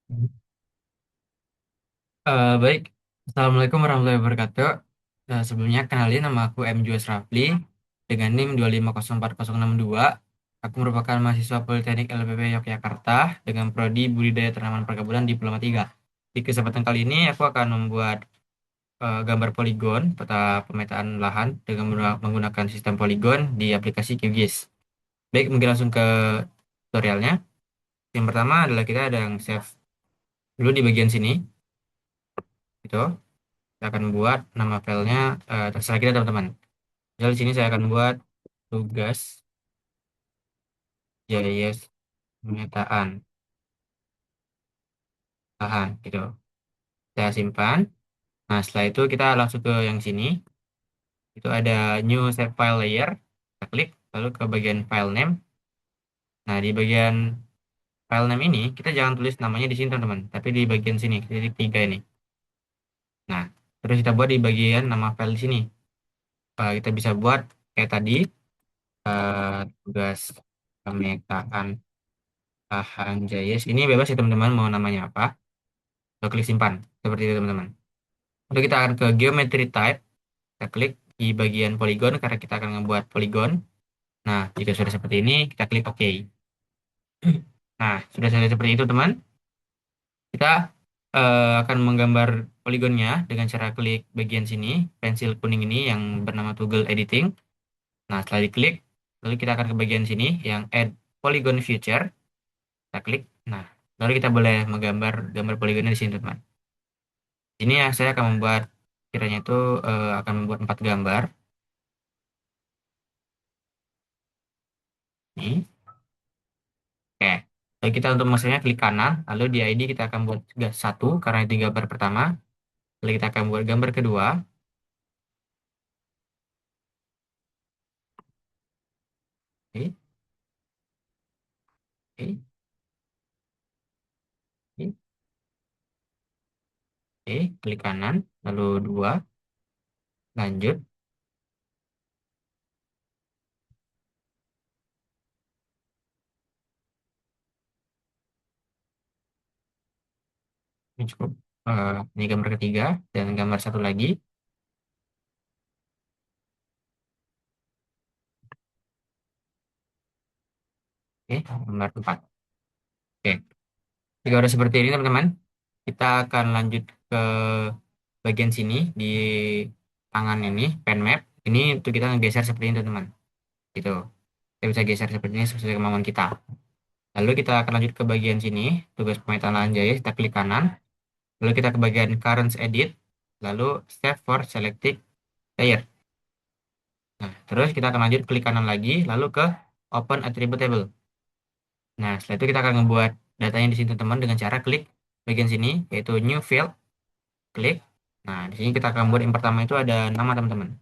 Baik, Assalamualaikum warahmatullahi wabarakatuh. Sebelumnya kenalin nama aku M. Jues Rafli dengan NIM 2504062. Aku merupakan mahasiswa Politeknik LPP Yogyakarta dengan prodi Budidaya Tanaman Perkebunan Diploma 3. Di kesempatan kali ini aku akan membuat gambar poligon peta pemetaan lahan dengan menggunakan sistem poligon di aplikasi QGIS. Baik, mungkin langsung ke tutorialnya. Yang pertama adalah kita ada yang save dulu di bagian sini, gitu. Saya akan buat nama filenya, terserah kita teman-teman. Jadi di sini saya akan buat tugas JS pemetaan lahan gitu. Saya simpan. Nah, setelah itu kita langsung ke yang sini. Itu ada new save file layer. Kita klik lalu ke bagian file name. Nah, di bagian file name ini kita jangan tulis namanya di sini teman-teman, tapi di bagian sini titik tiga ini. Nah, terus kita buat di bagian nama file di sini. Kita bisa buat kayak tadi, tugas pemetaan Anjayes. Ini bebas ya teman-teman mau namanya apa. Lalu klik simpan. Seperti itu teman-teman. Lalu kita akan ke geometry type. Kita klik di bagian polygon karena kita akan membuat polygon. Nah, jika sudah seperti ini, kita klik OK. Nah, sudah selesai seperti itu teman. Kita akan menggambar polygonnya dengan cara klik bagian sini, pensil kuning ini yang bernama toggle editing. Nah, setelah diklik, lalu kita akan ke bagian sini yang add polygon feature. Kita klik. Nah, lalu kita boleh menggambar gambar polygonnya di sini teman. Ini ya saya akan membuat kiranya itu akan membuat 4 gambar. Ini. Oke. Lalu kita untuk masuknya klik kanan, lalu di ID kita akan buat satu karena itu gambar pertama. Lalu kita akan buat gambar kedua. Oke, oke, oke, oke. Klik kanan, lalu dua, lanjut. Ini cukup. Ini gambar ketiga dan gambar satu lagi. Oke, gambar empat. Oke, jika udah seperti ini teman-teman, kita akan lanjut ke bagian sini di tangan ini, pen map. Ini untuk kita ngegeser seperti ini teman-teman. Gitu. Kita bisa geser seperti ini sesuai kemauan kita. Lalu kita akan lanjut ke bagian sini, tugas pemetaan lahan jaya, kita klik kanan. Lalu kita ke bagian current edit, lalu save for selected layer. Nah, terus kita akan lanjut klik kanan lagi, lalu ke open attribute table. Nah, setelah itu kita akan membuat datanya di sini teman-teman dengan cara klik bagian sini, yaitu new field, klik. Nah, di sini kita akan buat yang pertama itu ada nama teman-teman.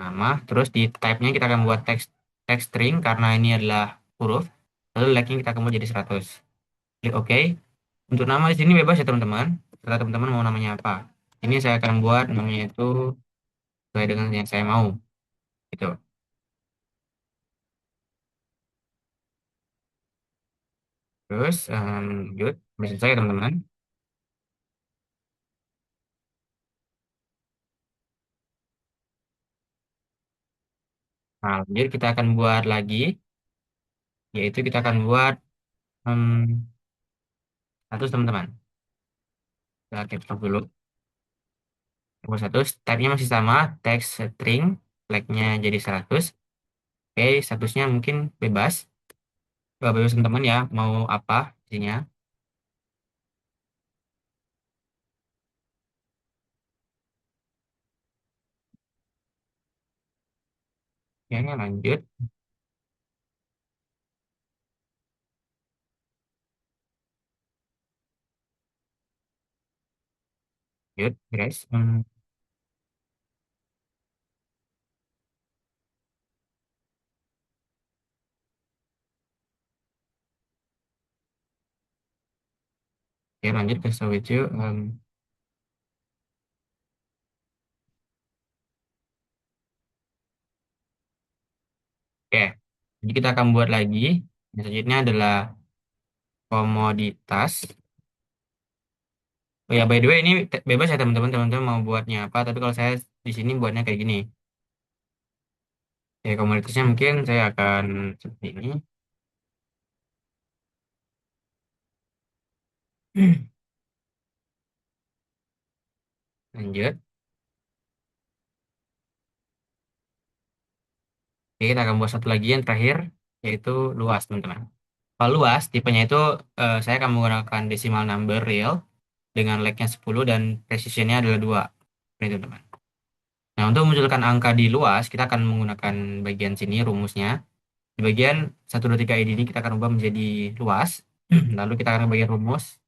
Nama, terus di type-nya kita akan buat text string karena ini adalah huruf. Lalu like-nya kita akan buat jadi 100. Klik OK. Untuk nama di sini bebas ya teman-teman. Setelah teman-teman mau namanya apa. Ini saya akan buat namanya itu sesuai dengan yang saya mau. Gitu. Terus lanjut. Bisa saya teman-teman. Nah, lanjut kita akan buat lagi. Yaitu kita akan buat status teman-teman. Kita capture dulu. Nomor satu, type-nya masih sama. Text string. Flag-nya jadi 100. Oke, statusnya mungkin bebas. Bebas teman-teman ya. Mau apa isinya. Ya, lanjut. Lanjut, guys. Oke, lanjut ke show with you. Oke, jadi kita akan buat lagi. Yang selanjutnya adalah komoditas. Oh ya, by the way, ini bebas ya teman-teman, teman-teman mau buatnya apa. Tapi kalau saya di sini buatnya kayak gini. Ya, komoditasnya mungkin saya akan seperti ini. Lanjut. Oke, kita akan buat satu lagi yang terakhir, yaitu luas, teman-teman. Kalau luas, tipenya itu saya akan menggunakan decimal number real dengan like-nya 10 dan precision-nya adalah 2. Ini, teman-teman. Nah, untuk memunculkan angka di luas, kita akan menggunakan bagian sini rumusnya. Di bagian 1, 2, 3 ID ini kita akan ubah menjadi luas. Lalu kita akan ke bagian rumus.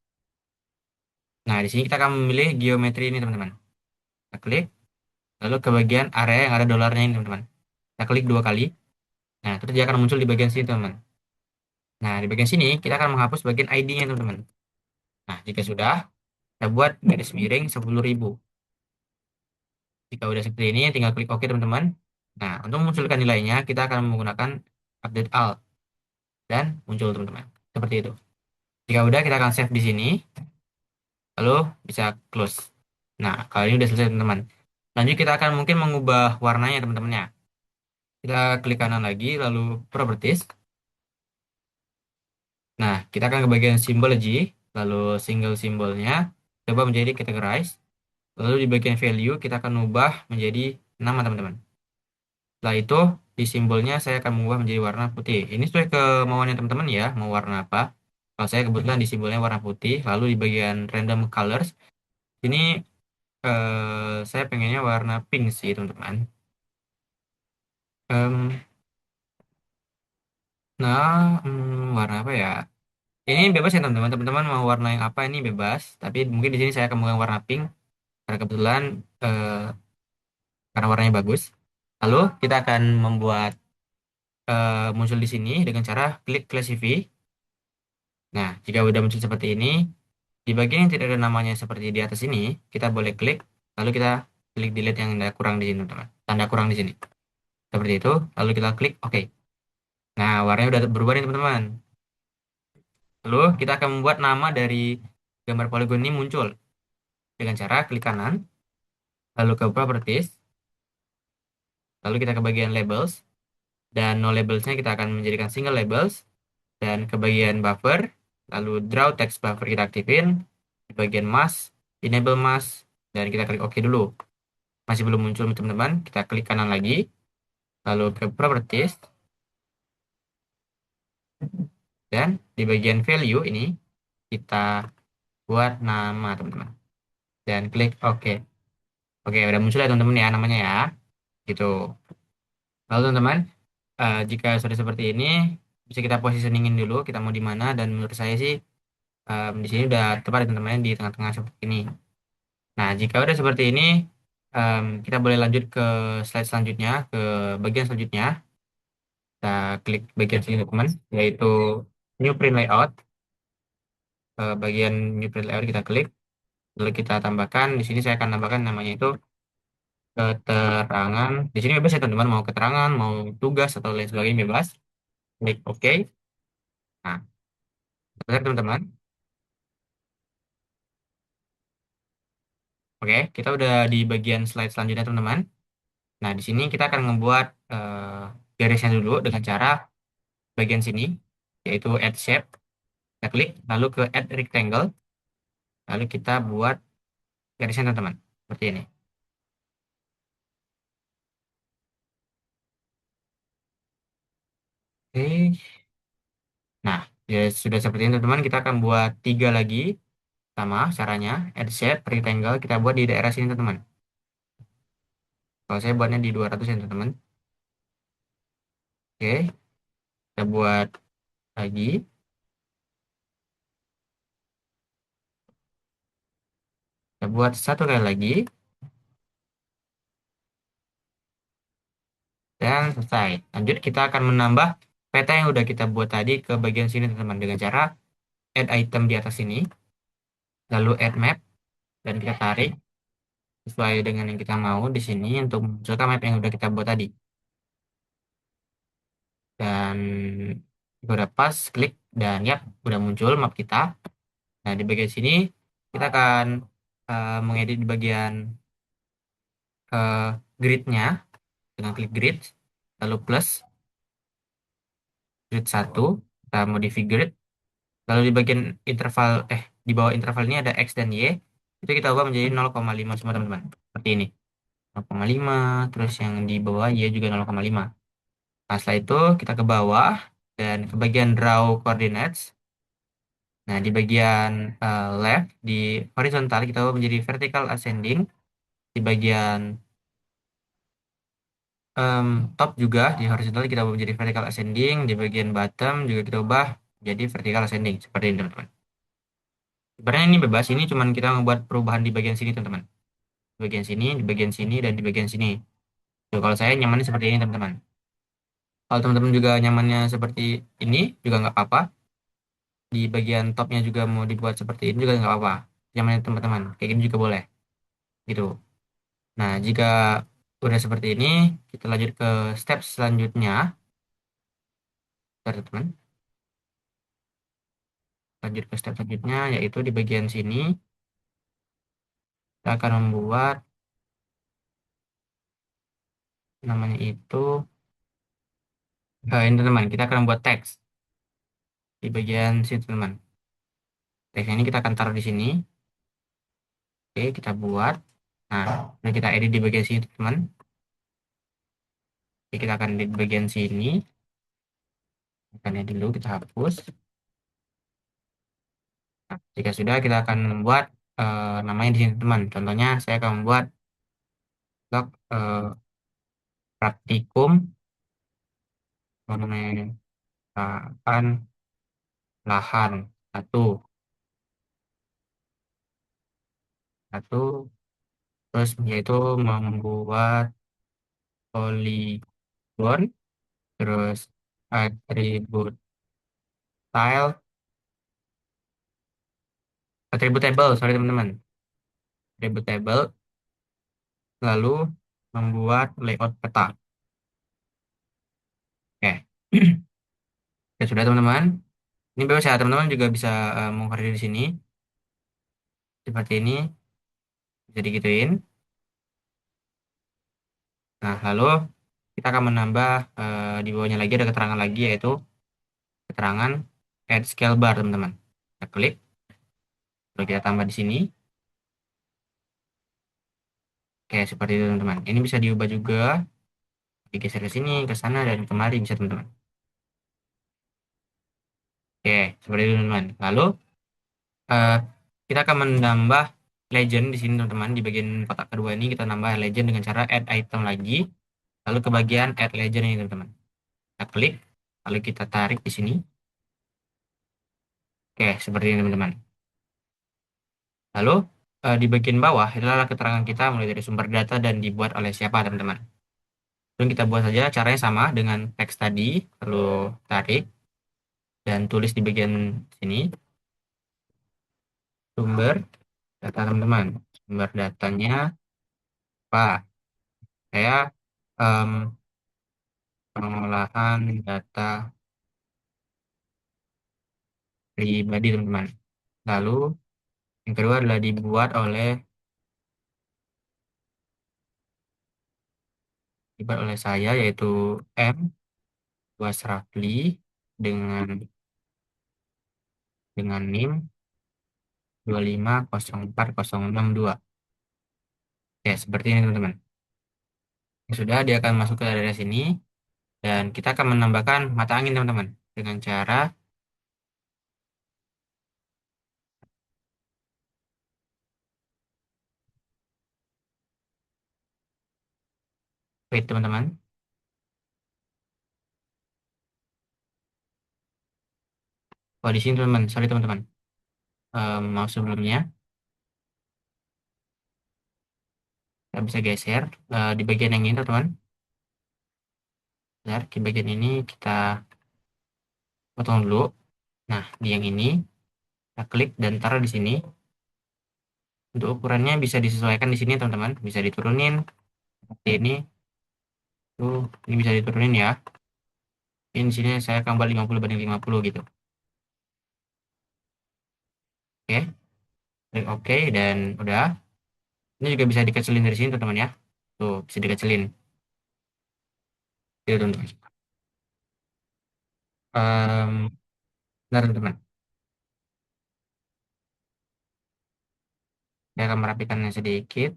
Nah, di sini kita akan memilih geometri ini, teman-teman. Kita klik, lalu ke bagian area yang ada dolarnya ini, teman-teman. Kita klik 2 kali. Nah, terus dia akan muncul di bagian sini, teman-teman. Nah, di bagian sini kita akan menghapus bagian ID-nya, teman-teman. Nah, jika sudah, kita buat garis miring 10.000. Jika udah seperti ini, tinggal klik OK, teman-teman. Nah, untuk memunculkan nilainya, kita akan menggunakan update all dan muncul, teman-teman. Seperti itu. Jika udah, kita akan save di sini, lalu bisa close. Nah, kalau ini udah selesai, teman-teman. Lanjut, kita akan mungkin mengubah warnanya, teman-temannya. Kita klik kanan lagi, lalu properties. Nah, kita akan ke bagian symbology, lalu single simbolnya, coba menjadi categorize. Lalu di bagian value, kita akan ubah menjadi nama, teman-teman. Setelah itu, di simbolnya saya akan mengubah menjadi warna putih. Ini sesuai kemauannya teman-teman ya, mau warna apa. Kalau saya kebetulan di simbolnya warna putih, lalu di bagian random colors, ini saya pengennya warna pink sih, teman-teman. Em, warna apa ya? Ini bebas ya, teman-teman. Teman-teman mau warna yang apa ini bebas. Tapi mungkin di sini saya akan menggunakan warna pink karena kebetulan eh, karena warnanya bagus. Lalu kita akan membuat muncul di sini dengan cara klik classify. Nah, jika udah muncul seperti ini, di bagian yang tidak ada namanya seperti di atas ini, kita boleh klik, lalu kita klik delete yang ada kurang di sini, teman-teman. Tanda kurang di sini. Seperti itu, lalu kita klik OK. Nah, warnanya udah berubah nih, teman-teman. Lalu kita akan membuat nama dari gambar poligon ini muncul dengan cara klik kanan, lalu ke properties, lalu kita ke bagian labels, dan no labelsnya kita akan menjadikan single labels, dan ke bagian buffer, lalu draw text buffer kita aktifin, di bagian mask, enable mask, dan kita klik OK dulu. Masih belum muncul, teman-teman, kita klik kanan lagi, lalu ke properties, dan di bagian value ini kita buat nama, teman-teman, dan klik OK. Oke, udah muncul ya, teman-teman ya, namanya ya, gitu. Lalu, teman-teman, jika sudah seperti ini, bisa kita positioningin dulu, kita mau di mana, dan menurut saya sih, di sini udah tepat ya, teman-teman, di tengah-tengah seperti ini. Nah, jika udah seperti ini, kita boleh lanjut ke slide selanjutnya, ke bagian selanjutnya. Kita klik bagian sini, teman, yaitu New Print Layout. Bagian New Print Layout kita klik, lalu kita tambahkan. Di sini saya akan tambahkan namanya itu keterangan. Di sini bebas ya, teman-teman, mau keterangan, mau tugas atau lain sebagainya bebas. Klik OK. Nah, selesai, teman-teman. Oke, kita udah di bagian slide selanjutnya, teman-teman. Nah, di sini kita akan membuat garisnya dulu dengan cara bagian sini, yaitu Add Shape. Kita klik, lalu ke Add Rectangle, lalu kita buat garisnya, teman-teman. Seperti ini. Oke. Nah, ya sudah seperti ini, teman-teman. Kita akan buat 3 lagi. Sama caranya, Add Shape, Rectangle, kita buat di daerah sini, teman-teman. Kalau saya buatnya di 200 ya, teman-teman. Oke, kita buat lagi. Kita buat 1 kali lagi. Dan selesai. Lanjut, kita akan menambah peta yang udah kita buat tadi ke bagian sini, teman-teman, dengan cara add item di atas sini, lalu add map, dan kita tarik sesuai dengan yang kita mau di sini untuk memunculkan map yang udah kita buat tadi. Dan jika udah pas, klik, dan ya, udah muncul map kita. Nah, di bagian sini kita akan mengedit di bagian eh, gridnya dengan klik grid, lalu plus grid 1, kita modify grid, lalu di bagian interval, di bawah interval ini ada X dan Y, itu kita ubah menjadi 0,5 semua teman-teman, seperti ini, 0,5, terus yang di bawah Y juga 0,5. Nah, setelah itu kita ke bawah, dan ke bagian draw coordinates, nah di bagian left, di horizontal kita ubah menjadi vertical ascending, di bagian em, top juga di horizontal kita ubah menjadi vertical ascending, di bagian bottom juga kita ubah jadi vertical ascending seperti ini teman-teman. Sebenarnya ini bebas, ini cuman kita membuat perubahan di bagian sini teman-teman. Di bagian sini, di bagian sini, dan di bagian sini. Tuh, kalau saya nyamannya seperti ini teman-teman. Kalau teman-teman juga nyamannya seperti ini juga nggak apa-apa. Di bagian topnya juga mau dibuat seperti ini juga nggak apa-apa. Nyamannya teman-teman, kayak gini juga boleh. Gitu. Nah, jika udah seperti ini, kita lanjut ke step selanjutnya. Bentar, teman. Lanjut ke step selanjutnya, yaitu di bagian sini kita akan membuat namanya itu ini teman, kita akan membuat teks di bagian sini teman. Teksnya ini kita akan taruh di sini. Oke, kita buat. Nah, dan kita edit di bagian sini teman. Oke, kita akan edit di bagian sini. Akan edit dulu, kita hapus. Nah, jika sudah, kita akan membuat namanya di sini teman. Contohnya saya akan membuat blog praktikum pemetaan lahan satu satu, terus yaitu membuat poligon, terus atribut style, atribut table, sorry teman-teman, atribut table, lalu membuat layout peta. Oke. Ya sudah teman-teman, ini bebas ya teman-teman, juga bisa mengkoreksi di sini seperti ini, bisa digituin. Nah, lalu kita akan menambah di bawahnya lagi ada keterangan lagi, yaitu keterangan add scale bar teman-teman. Kita klik, lalu kita tambah di sini. Oke, seperti itu teman-teman. Ini bisa diubah juga, digeser ke sini, ke sana, dan kemari bisa teman-teman. Oke, seperti itu teman-teman. Lalu eh, kita akan menambah legend di sini teman-teman. Di bagian kotak kedua ini kita nambah legend dengan cara add item lagi. Lalu ke bagian add legend ini teman-teman. Kita klik, lalu kita tarik di sini. Oke, seperti ini teman-teman. Lalu di bagian bawah adalah keterangan kita mulai dari sumber data dan dibuat oleh siapa teman-teman. Dan kita buat saja caranya sama dengan teks tadi, lalu tarik dan tulis di bagian sini sumber data teman-teman. Sumber datanya apa? Saya em, pengolahan data pribadi teman-teman. Lalu yang kedua adalah dibuat oleh saya, yaitu M Wasrafli dengan NIM 2504062. Ya, seperti ini teman-teman. Sudah, dia akan masuk ke area sini dan kita akan menambahkan mata angin teman-teman dengan cara wait teman-teman. Oh, di sini teman-teman, sorry teman-teman. Mau sebelumnya kita bisa geser di bagian yang ini teman-teman. Bentar, di bagian ini kita potong dulu. Nah, di yang ini kita klik dan taruh di sini. Untuk ukurannya bisa disesuaikan di sini teman-teman, bisa diturunin seperti ini. Tuh, ini bisa diturunin ya. Ini di sini saya akan buat 50 banding 50 gitu. Oke. Klik oke dan udah. Ini juga bisa dikecilin dari sini teman-teman ya. Tuh, bisa dikecilin. Itu teman-teman. Bentar teman-teman. Saya akan merapikannya sedikit.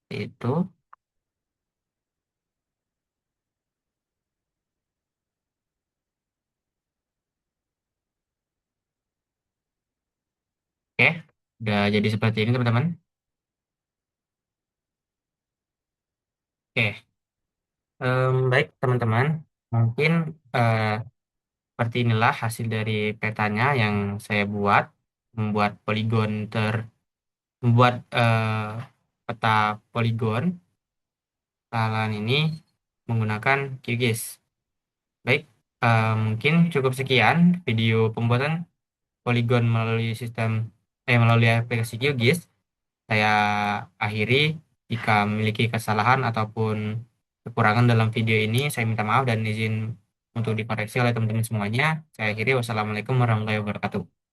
Itu. Oke. Udah jadi seperti ini teman-teman. Oke. Baik teman-teman. Mungkin eh, seperti inilah hasil dari petanya yang saya buat. Membuat poligon membuat peta poligon talan ini menggunakan QGIS. Baik, mungkin cukup sekian video pembuatan poligon melalui aplikasi QGIS. Saya akhiri. Jika memiliki kesalahan ataupun kekurangan dalam video ini, saya minta maaf dan izin untuk dikoreksi oleh teman-teman semuanya. Saya akhiri. Wassalamualaikum warahmatullahi wabarakatuh.